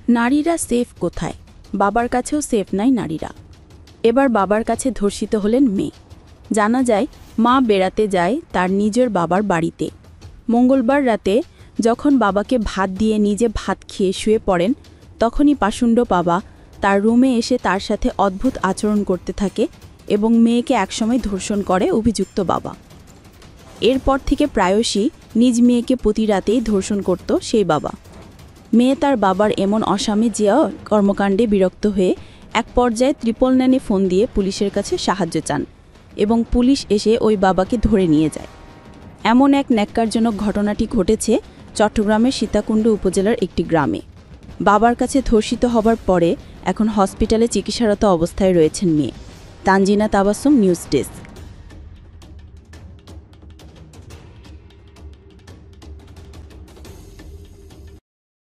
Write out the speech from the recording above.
নারীরা সেফ কোথায়? বাবার কাছেও সেফ নাই নারীরা। এবার বাবার কাছে ধর্ষিত হলেন মেয়ে। জানা যায় মা বেড়াতে যায় তার নিজের বাবার বাড়িতে। মঙ্গলবার রাতে যখন বাবাকে ভাত দিয়ে নিজে ভাত খেয়ে শুয়ে পড়েন, তখনই পাষণ্ড বাবা তার রুমে এসে তার সাথে অদ্ভুত আচরণ করতে থাকে এবং মেয়েকে একসময় ধর্ষণ করে অভিযুক্ত বাবা। এরপর থেকে প্রায়শই নিজ মেয়েকে প্রতি রাতেই ধর্ষণ করত সেই বাবা। মেয়ে তার বাবার এমন অসামাজিক কর্মকাণ্ডে বিরক্ত হয়ে এক পর্যায়ে 999 ফোন দিয়ে পুলিশের কাছে সাহায্য চান এবং পুলিশ এসে ওই বাবাকে ধরে নিয়ে যায়। এমন এক ন্যাক্কারজনক ঘটনাটি ঘটেছে চট্টগ্রামের সীতাকুণ্ড উপজেলার একটি গ্রামে। বাবার কাছে ধর্ষিত হবার পরে এখন হসপিটালে চিকিৎসারত অবস্থায় রয়েছেন মেয়ে। Tanzina Tabassum, news desk.